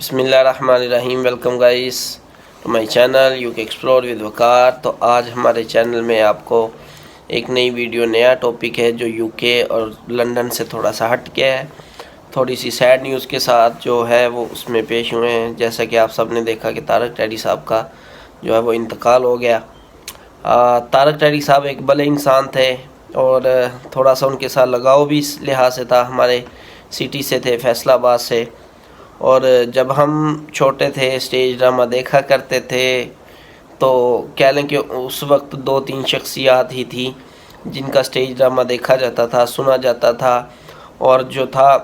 بسم اللہ الرحمن الرحیم. Welcome guys to my channel U K explore with Waqar. تو آج ہمارے چینل میں آپ کو ایک نئی ویڈیو نیا ٹاپک ہے جو یو کے اور لنڈن سے تھوڑا سا ہٹ کے ہے. تھوڑی سی سیڈ نیوز کے ساتھ جو ہے وہ اس میں پیش ہوئے ہیں. جیسا کہ آپ سب نے دیکھا کہ طارق ٹیڈی صاحب کا جو ہے وہ انتقال ہو گیا. طارق ٹیڈی صاحب ایک بھلے انسان تھے اور تھوڑا سا ان کے ساتھ لگاؤ بھی اس لحاظ سے تھا. ہمارے سٹی سے تھے، فیصل آباد سے. اور جب ہم چھوٹے تھے اسٹیج ڈرامہ دیکھا کرتے تھے تو کہہ لیں کہ اس وقت 2-3 شخصیات ہی تھی جن کا اسٹیج ڈرامہ دیکھا جاتا تھا، سنا جاتا تھا. اور جو تھا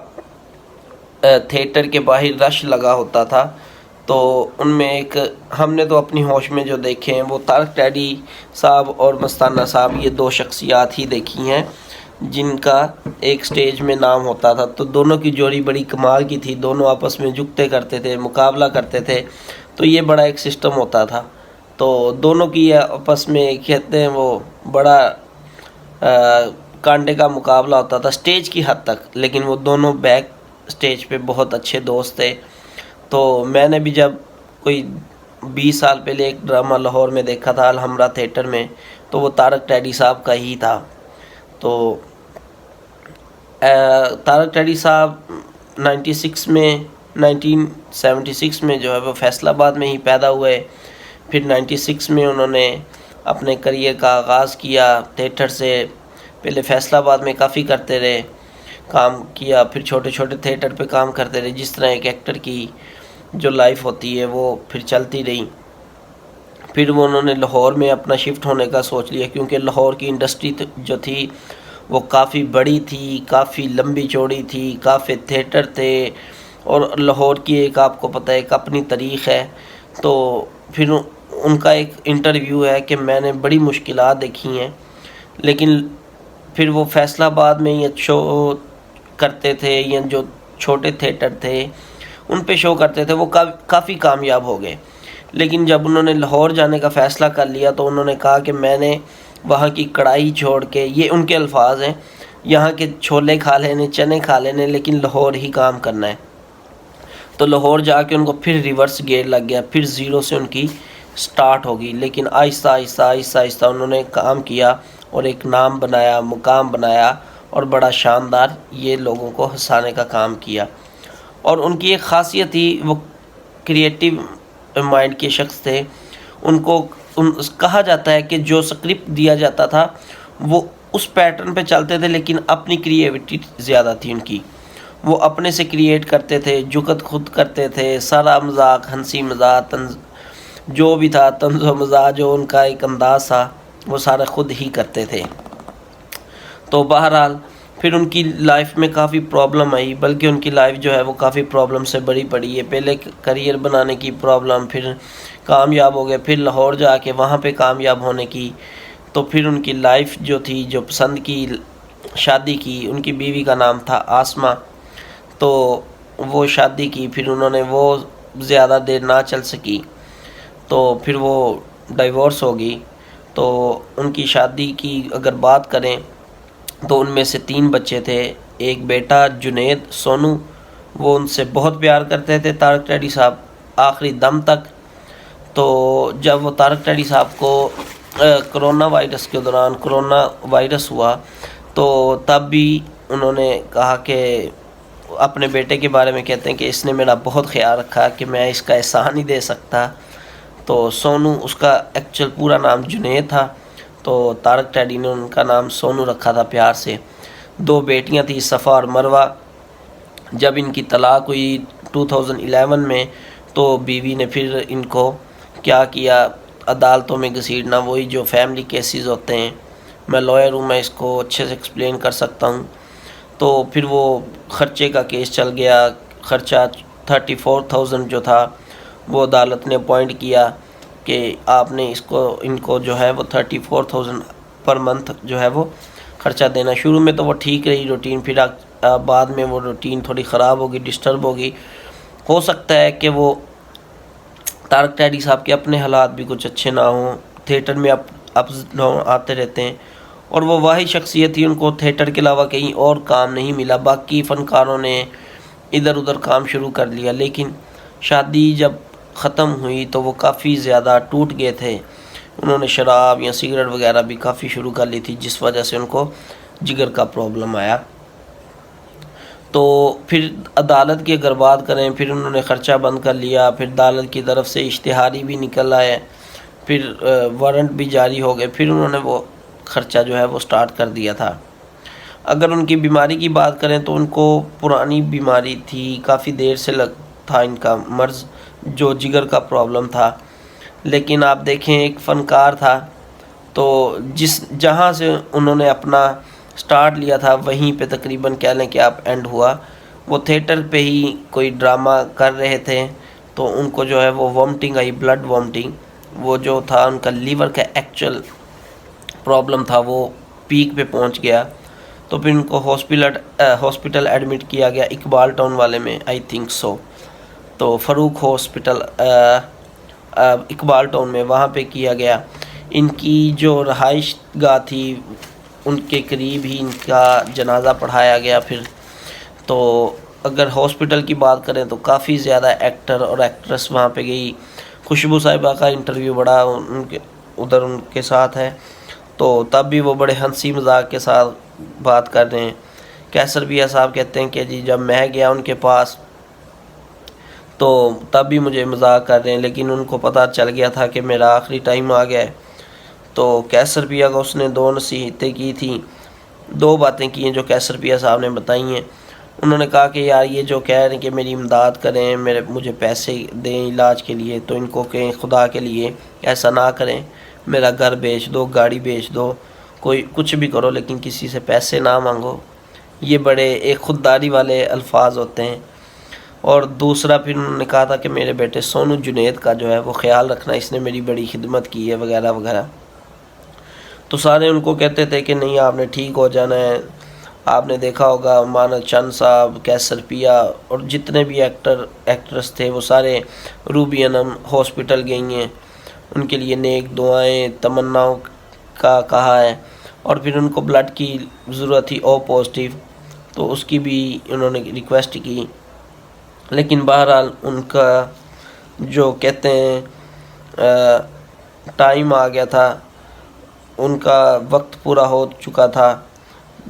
تھیٹر کے باہر رش لگا ہوتا تھا. تو ان میں ایک ہم نے تو اپنی ہوش میں جو دیکھے ہیں وہ طارق ٹیڈی صاحب اور مستانہ صاحب، یہ 2 شخصیات ہی دیکھی ہیں جن کا ایک سٹیج میں نام ہوتا تھا. تو دونوں کی جوڑی بڑی کمال کی تھی. دونوں آپس میں جھکتے کرتے تھے، مقابلہ کرتے تھے. تو یہ بڑا ایک سسٹم ہوتا تھا. تو دونوں کی آپس میں کہتے ہیں وہ بڑا کانٹے کا مقابلہ ہوتا تھا سٹیج کی حد تک. لیکن وہ دونوں بیک سٹیج پہ بہت اچھے دوست تھے. تو میں نے بھی جب کوئی 20 سال پہلے ایک ڈرامہ لاہور میں دیکھا تھا الحمرا تھیٹر میں، تو وہ طارق ٹیڈی صاحب کا ہی تھا. تو طارق ٹیڈی صاحب 1976 میں جو ہے وہ فیصل آباد میں ہی پیدا ہوئے. پھر 96 میں انہوں نے اپنے کریئر کا آغاز کیا تھیٹر سے. پہلے فیصل آباد میں کافی کرتے رہے، کام کیا. پھر چھوٹے چھوٹے تھیٹر پہ کام کرتے رہے. جس طرح ایک ایکٹر کی جو لائف ہوتی ہے وہ پھر چلتی رہی. پھر وہ انہوں نے لاہور میں اپنا شفٹ ہونے کا سوچ لیا، کیونکہ لاہور کی انڈسٹری جو تھی وہ کافی بڑی تھی، کافی لمبی چوڑی تھی، کافی تھیٹر تھے. اور لاہور کی ایک آپ کو پتہ ہے ایک اپنی تاریخ ہے. تو پھر ان کا ایک انٹرویو ہے کہ میں نے بڑی مشکلات دیکھی ہیں، لیکن پھر وہ فیصل آباد میں یہ شو کرتے تھے یا جو چھوٹے تھیٹر تھے ان پہ شو کرتے تھے، وہ کافی کامیاب ہو گئے. لیکن جب انہوں نے لاہور جانے کا فیصلہ کر لیا تو انہوں نے کہا کہ میں نے وہاں کی کڑھائی چھوڑ کے، یہ ان کے الفاظ ہیں، یہاں کے چھولے کھا لینے، چنے کھا لینے، لیکن لاہور ہی کام کرنا ہے. تو لاہور جا کے ان کو پھر ریورس گیئر لگ گیا، پھر زیرو سے ان کی سٹارٹ ہوگی. لیکن آہستہ آہستہ آہستہ آہستہ انہوں نے کام کیا اور ایک نام بنایا، مقام بنایا اور بڑا شاندار یہ لوگوں کو ہنسانے کا کام کیا. اور ان کی ایک خاصیت تھی، وہ کریٹیو مائنڈ کے شخص تھے. ان کو کہا جاتا ہے کہ جو سکرپٹ دیا جاتا تھا وہ اس پیٹرن پہ چلتے تھے، لیکن اپنی کریٹیوٹی زیادہ تھی ان کی. وہ اپنے سے کریٹ کرتے تھے، جگت خود کرتے تھے. سارا مذاق، ہنسی مذاق، جو بھی تھا، طنز و مزاح، جو ان کا ایک انداز تھا وہ سارے خود ہی کرتے تھے. تو بہرحال پھر ان کی لائف میں کافی پرابلم آئی، بلکہ ان کی لائف جو ہے وہ کافی پرابلم سے بڑی پڑی ہے. پہلے کریئر بنانے کی پرابلم، پھر کامیاب ہو گئے، پھر لاہور جا کے وہاں پہ کامیاب ہونے کی. تو پھر ان کی لائف جو تھی، جو پسند کی، شادی کی. ان کی بیوی کا نام تھا آسمہ. تو وہ شادی کی، پھر انہوں نے وہ زیادہ دیر نہ چل سکی تو پھر وہ ڈائیورس ہو گئی. تو ان کی شادی کی اگر بات کریں تو ان میں سے 3 بچے تھے. ایک بیٹا جنید سونو، وہ ان سے بہت پیار کرتے تھے طارق ٹیڈی صاحب آخری دم تک. تو جب وہ طارق ٹیڈی صاحب کو کرونا وائرس کے دوران کرونا وائرس ہوا تو تب بھی انہوں نے کہا کہ اپنے بیٹے کے بارے میں کہتے ہیں کہ اس نے میرا بہت خیال رکھا کہ میں اس کا احسان نہیں دے سکتا. تو سونو، اس کا ایکچوئل پورا نام جنید تھا، تو طارق ٹیڈی نے ان کا نام سونو رکھا تھا پیار سے. 2 بیٹیاں تھیں، صفا اور مروہ. جب ان کی طلاق ہوئی 2011 میں تو بیوی نے پھر ان کو کیا کیا، عدالتوں میں گھسیٹنا. وہی جو فیملی کیسز ہوتے ہیں، میں لائر ہوں، میں اس کو اچھے سے ایکسپلین کر سکتا ہوں. تو پھر وہ خرچے کا کیس چل گیا. خرچہ 34,000 جو تھا وہ عدالت نے اپوائنٹ کیا کہ آپ نے ان کو جو ہے وہ 34,000 پر منتھ جو ہے وہ خرچہ دینا. شروع میں تو وہ ٹھیک رہی روٹین، پھر بعد میں وہ روٹین تھوڑی خراب ہوگی، ڈسٹرب ہوگی. ہو سکتا ہے کہ وہ طارق ٹیڈی صاحب کے اپنے حالات بھی کچھ اچھے نہ ہوں. تھیٹر میں اپز آتے رہتے ہیں اور وہ واحد شخصیت تھی، ان کو تھیٹر کے علاوہ کہیں اور کام نہیں ملا. باقی فنکاروں نے ادھر ادھر کام شروع کر لیا، لیکن شادی جب ختم ہوئی تو وہ کافی زیادہ ٹوٹ گئے تھے، انہوں نے شراب یا سگریٹ وغیرہ بھی کافی شروع کر لی تھی، جس وجہ سے ان کو جگر کا پرابلم آیا۔ تو پھر عدالت کی اگر بات کریں، پھر انہوں نے خرچہ بند کر لیا، پھر عدالت کی طرف سے اشتہاری بھی نکل آئے، پھر وارنٹ بھی جاری ہو گئے، پھر انہوں نے وہ خرچہ جو ہے وہ سٹارٹ کر دیا تھا۔ اگر ان کی بیماری کی بات کریں تو ان کو پرانی بیماری تھی، کافی دیر سے تھا ان کا مرض، جو جگر کا پرابلم تھا، لیکن آپ دیکھیں ایک فنکار تھا تو جہاں سے انہوں نے اپنا سٹارٹ لیا تھا وہیں پہ تقریباً کہہ لیں کہ آپ اینڈ ہوا۔ وہ تھیٹر پہ ہی کوئی ڈرامہ کر رہے تھے تو ان کو جو ہے وہ وامٹنگ آئی، بلڈ وامٹنگ، وہ جو تھا ان کا لیور کا ایکچوئل پرابلم تھا وہ پیک پہ پہنچ گیا، تو پھر ان کو ہاسپٹل ایڈمٹ کیا گیا اقبال ٹاؤن والے میں، آئی تھنک سو، تو فاروق ہاسپٹل اقبال ٹاؤن میں، وہاں پہ کیا گیا۔ ان کی جو رہائش گاہ تھی ان کے قریب ہی ان کا جنازہ پڑھایا گیا۔ پھر تو اگر ہاسپٹل کی بات کریں تو کافی زیادہ ایکٹر اور ایکٹریس وہاں پہ گئی، خوشبو صاحبہ کا انٹرویو بڑا ان کے ساتھ ہے، تو تب بھی وہ بڑے ہنسی مذاق کے ساتھ بات کر رہے ہیں۔ کیسر بیا صاحب کہتے ہیں کہ جی جب میں گیا ان کے پاس تو تب بھی مجھے مذاق کر رہے ہیں، لیکن ان کو پتہ چل گیا تھا کہ میرا آخری ٹائم آ گیا ہے۔ تو کیسر بیا کو اس نے 2 نصیحتیں کی تھیں، 2 باتیں کی ہیں جو کیسر بیا صاحب نے بتائی ہیں۔ انہوں نے کہا کہ یار یہ جو کہہ رہے ہیں کہ میری امداد کریں، مجھے پیسے دیں علاج کے لیے، تو ان کو کہیں خدا کے لیے ایسا نہ کریں، میرا گھر بیچ دو، گاڑی بیچ دو، کوئی کچھ بھی کرو، لیکن کسی سے پیسے نہ مانگو۔ یہ بڑے ایک خودداری والے الفاظ ہوتے ہیں۔ اور دوسرا پھر انہوں نے کہا تھا کہ میرے بیٹے سونو جنید کا جو ہے وہ خیال رکھنا، اس نے میری بڑی خدمت کی ہے وغیرہ وغیرہ۔ تو سارے ان کو کہتے تھے کہ نہیں آپ نے ٹھیک ہو جانا ہے۔ آپ نے دیکھا ہوگا مانا چند صاحب، کیسر پیا اور جتنے بھی ایکٹرس تھے وہ سارے روبی انم ہاسپٹل گئی ہیں، ان کے لیے نیک دعائیں تمناؤں کا کہا ہے، اور پھر ان کو بلڈ کی ضرورت تھی او پازیٹیو، تو اس کی بھی انہوں نے ریکویسٹ کی، لیکن بہرحال ان کا جو کہتے ہیں ٹائم آ گیا تھا، ان کا وقت پورا ہو چکا تھا۔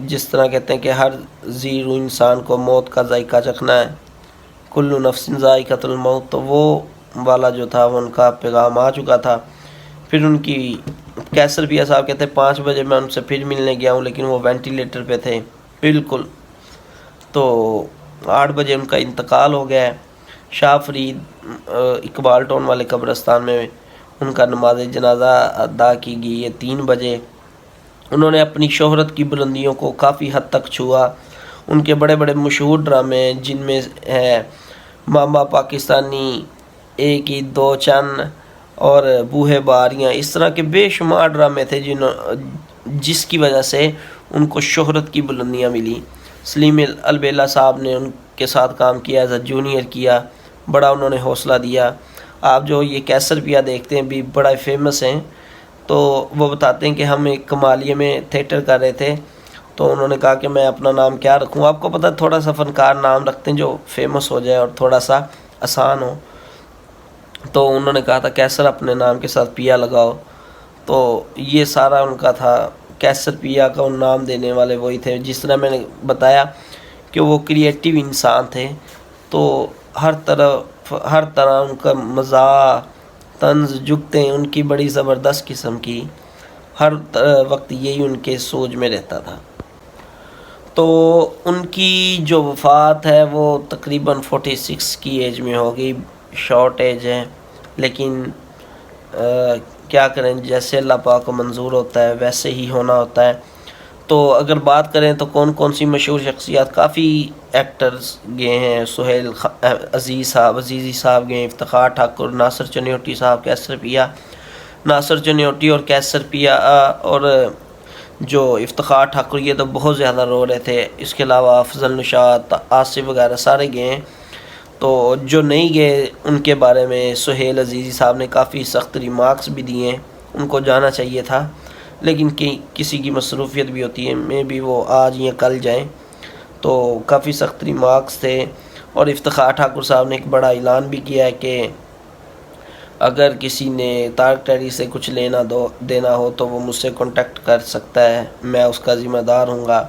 جس طرح کہتے ہیں کہ ہر ذی روح انسان کو موت کا ذائقہ چکھنا ہے، کل نفس ذائقۃ الموت، تو وہ والا جو تھا وہ ان کا پیغام آ چکا تھا۔ پھر ان کی کیسر بیا صاحب کہتے ہیں 5 بجے میں ان سے پھر ملنے گیا ہوں، لیکن وہ وینٹیلیٹر پہ تھے بالکل، تو 8 بجے ان کا انتقال ہو گیا ہے۔ شاہ فرید اقبال ٹاؤن والے قبرستان میں ان کا نماز جنازہ ادا کی گئی ہے 3 بجے۔ انہوں نے اپنی شہرت کی بلندیوں کو کافی حد تک چھوا۔ ان کے بڑے بڑے مشہور ڈرامے جن میں ہے ماما پاکستانی، ایک عید دو چند اور بوہے باریاں، اس طرح کے بے شمار ڈرامے تھے جس کی وجہ سے ان کو شہرت کی بلندیاں ملی۔ سلیم البیلا صاحب نے ان کے ساتھ کام کیا، ایز اے جونیئر کیا، بڑا انہوں نے حوصلہ دیا۔ آپ جو یہ کیسر پیا دیکھتے ہیں بھی بڑا فیمس ہیں، تو وہ بتاتے ہیں کہ ہم ایک کمالیے میں تھیٹر کر رہے تھے، تو انہوں نے کہا کہ میں اپنا نام کیا رکھوں۔ آپ کو پتہ تھوڑا سا فنکار نام رکھتے ہیں جو فیمس ہو جائے اور تھوڑا سا آسان ہو، تو انہوں نے کہا تھا کیسر اپنے نام کے ساتھ پیا لگاؤ، تو یہ سارا ان کا تھا۔ کیسر پیا کا نام دینے والے وہی تھے، جس طرح میں نے بتایا کہ وہ کریٹیو انسان تھے، تو ہر طرح ان کا مزاح طنز جگتے ان کی بڑی زبردست قسم کی، ہر وقت یہی ان کے سوچ میں رہتا تھا۔ تو ان کی جو وفات ہے وہ تقریباً 46 کی ایج میں ہوگی، شارٹ ایج ہے، لیکن کیا کریں، جیسے اللہ پاک کو منظور ہوتا ہے ویسے ہی ہونا ہوتا ہے۔ تو اگر بات کریں تو کون کون سی مشہور شخصیات، کافی ایکٹرز گئے ہیں، سہیل عزیزی صاحب گئے، افتخار ٹھاکر، ناصر چنیوٹی صاحب، کیسر پیا، ناصر چنیوٹی اور کیسر پیا اور جو افتخار ٹھاکر، یہ تو بہت زیادہ رو رہے تھے۔ اس کے علاوہ افضل نشاط، آصف وغیرہ سارے گئے ہیں۔ تو جو نہیں گئے ان کے بارے میں سہیل عزیزی صاحب نے کافی سخت ریمارکس بھی دیے ہیں، ان کو جانا چاہیے تھا، لیکن کسی کی مصروفیت بھی ہوتی ہے، میں بھی وہ آج یا کل جائیں، تو کافی سخت ریمارکس تھے۔ اور افتخار ٹھاکر صاحب نے ایک بڑا اعلان بھی کیا ہے کہ اگر کسی نے طارق ٹیڈی سے کچھ دینا ہو تو وہ مجھ سے کانٹیکٹ کر سکتا ہے، میں اس کا ذمہ دار ہوں گا۔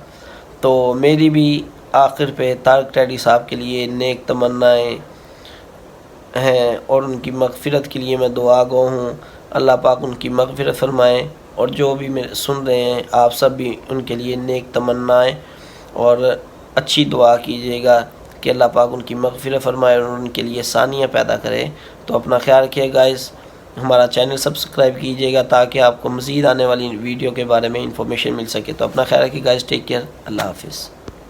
تو میری بھی آخر پہ طارق ٹیڈی صاحب کے لیے نیک تمنائیں ہیں اور ان کی مغفرت کے لیے میں دعا گو ہوں۔ اللہ پاک ان کی مغفرت فرمائے، اور جو بھی سن رہے ہیں آپ سب بھی ان کے لیے نیک تمنائیں اور اچھی دعا کیجیے گا کہ اللہ پاک ان کی مغفرت فرمائے اور ان کے لیے ثانیہ پیدا کرے۔ تو اپنا خیال رکھیے گائز، ہمارا چینل سبسکرائب کیجیے گا تاکہ آپ کو مزید آنے والی ویڈیو کے بارے میں انفارمیشن مل سکے۔ تو اپنا خیال رکھیے گائز، ٹیک کیئر، اللہ حافظ۔